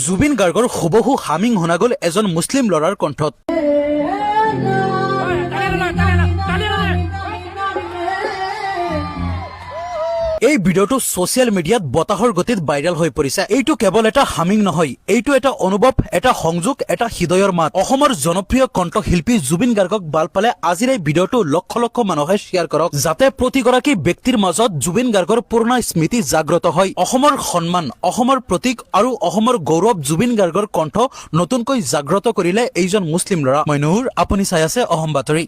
জুবিন গাৰ্গৰ হুবহু হামিং শুনা গ'ল এজন মুছলিম ল'ৰাৰ কণ্ঠত। এই ভিডিঅ'টো ছ'চিয়েল মিডিয়াত বতাহৰ গতিত ভাইৰেল হৈ পৰিছে। এইটো কেৱল এটা হামিং নহয়, এইটো এটা অনুভৱ, এটা সংযোগ, এটা হৃদয়ৰ মাত। অসমৰ জনপ্ৰিয় কণ্ঠশিল্পী জুবিন গাৰ্গক ভাল পালে আজিৰ এই ভিডিঅ'টো লক্ষ লক্ষ মানুহে শ্বেয়াৰ কৰক, যাতে প্ৰতিগৰাকী ব্যক্তিৰ মাজত জুবিন গাৰ্গৰ পুৰণা স্মৃতি জাগ্ৰত হয়। অসমৰ সন্মান, অসমৰ প্ৰতীক আৰু অসমৰ গৌৰৱ জুবিন গাৰ্গৰ কণ্ঠ নতুনকৈ জাগ্ৰত কৰিলে এইজন মুছলিম ল'ৰা। মই নুৰ, আপুনি চাই আছে অসম বাতৰি।